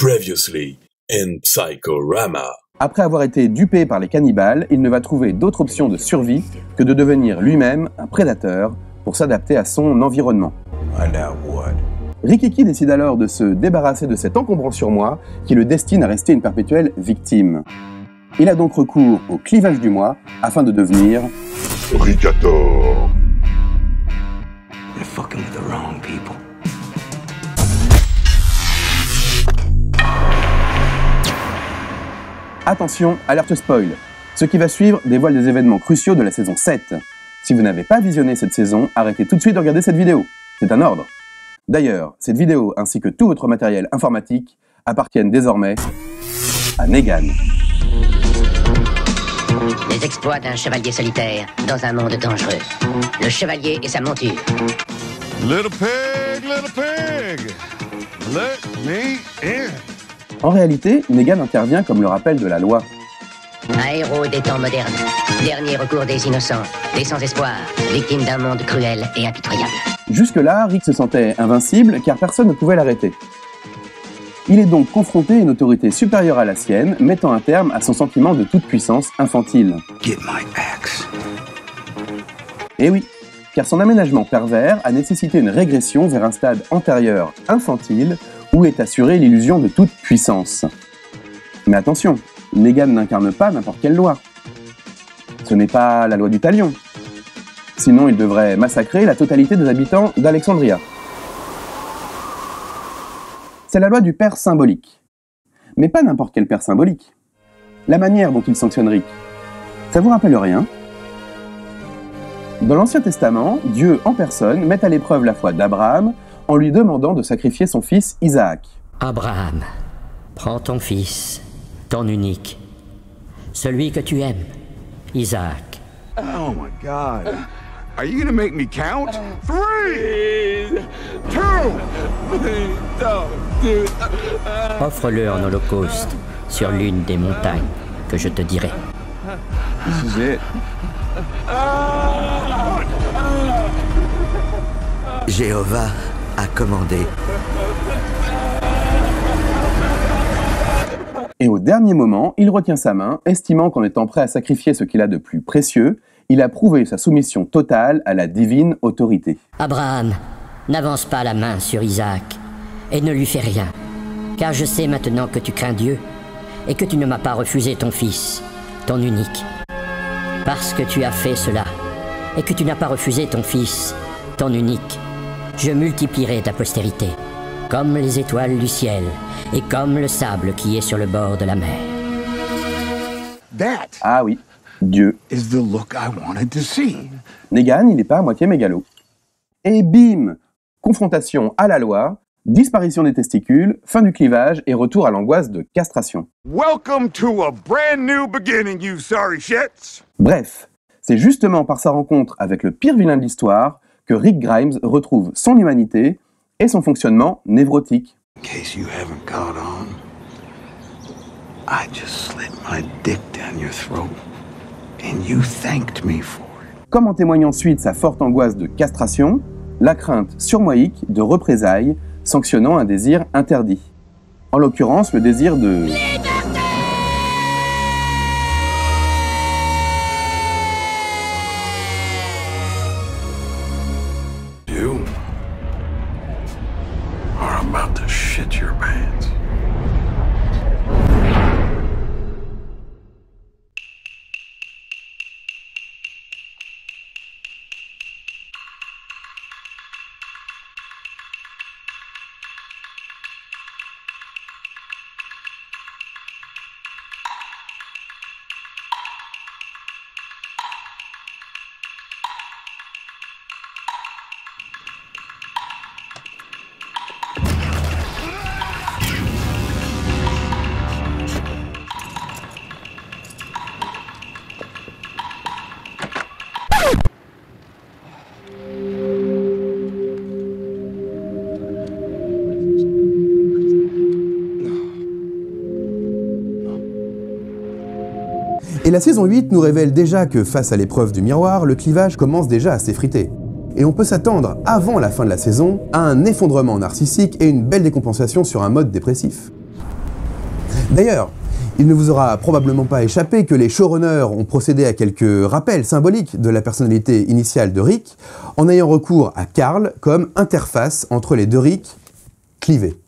Previously in Psychorama. Après avoir été dupé par les cannibales, il ne va trouver d'autre option de survie que de devenir lui-même un prédateur pour s'adapter à son environnement. Rikiki décide alors de se débarrasser de cet encombrant surmoi qui le destine à rester une perpétuelle victime. Il a donc recours au clivage du moi afin de devenir Rickator. You're fucking with the wrong people. Attention, alerte spoil. Ce qui va suivre dévoile des événements cruciaux de la saison 7. Si vous n'avez pas visionné cette saison, arrêtez tout de suite de regarder cette vidéo. C'est un ordre. D'ailleurs, cette vidéo ainsi que tout votre matériel informatique appartiennent désormais à Negan. Les exploits d'un chevalier solitaire dans un monde dangereux. Le chevalier et sa monture. Little pig, let me in. En réalité, Negan intervient comme le rappel de la loi. Un héros des temps modernes. Dernier recours des innocents, des sans-espoir, victimes d'un monde cruel et impitoyable. Jusque-là, Rick se sentait invincible car personne ne pouvait l'arrêter. Il est donc confronté à une autorité supérieure à la sienne, mettant un terme à son sentiment de toute puissance infantile. Get my axe. Et oui, car son aménagement pervers a nécessité une régression vers un stade antérieur infantile où est assurée l'illusion de toute puissance. Mais attention, Negan n'incarne pas n'importe quelle loi. Ce n'est pas la loi du talion. Sinon, il devrait massacrer la totalité des habitants d'Alexandria. C'est la loi du père symbolique. Mais pas n'importe quel père symbolique. La manière dont il sanctionne Rick. Ça vous rappelle rien ? Dans l'Ancien Testament, Dieu en personne met à l'épreuve la foi d'Abraham en lui demandant de sacrifier son fils Isaac. Abraham, prends ton fils, ton unique, celui que tu aimes, Isaac. Oh my God. Are you gonna make me count? 3, 2, Offre-le en holocauste sur l'une des montagnes que je te dirai. This is it. Jéhovah a commandé. Et au dernier moment, il retient sa main, estimant qu'en étant prêt à sacrifier ce qu'il a de plus précieux, il a prouvé sa soumission totale à la divine autorité. Abraham, n'avance pas la main sur Isaac et ne lui fais rien, car je sais maintenant que tu crains Dieu et que tu ne m'as pas refusé ton fils, ton unique. Parce que tu as fait cela et que tu n'as pas refusé ton fils, ton unique, je multiplierai ta postérité, comme les étoiles du ciel et comme le sable qui est sur le bord de la mer. That Ah oui, Dieu. is the look I wanted to see. Negan, il n'est pas à moitié mégalo. Et bim! Confrontation à la loi, disparition des testicules, fin du clivage et retour à l'angoisse de castration. Welcome to a brand new beginning, you sorry shits. Bref, c'est justement par sa rencontre avec le pire vilain de l'histoire que Rick Grimes retrouve son humanité et son fonctionnement névrotique. In case you haven't caught on, I just slid my dick down your throat, and you thanked me for it. Comme en témoigne ensuite sa forte angoisse de castration, la crainte surmoïque de représailles sanctionnant un désir interdit. En l'occurrence, le désir de... You are about to shit your pants. Et la saison 8 nous révèle déjà que face à l'épreuve du miroir, le clivage commence déjà à s'effriter. Et on peut s'attendre, avant la fin de la saison, à un effondrement narcissique et une belle décompensation sur un mode dépressif. D'ailleurs, il ne vous aura probablement pas échappé que les showrunners ont procédé à quelques rappels symboliques de la personnalité initiale de Rick en ayant recours à Carl comme interface entre les deux Rick clivés.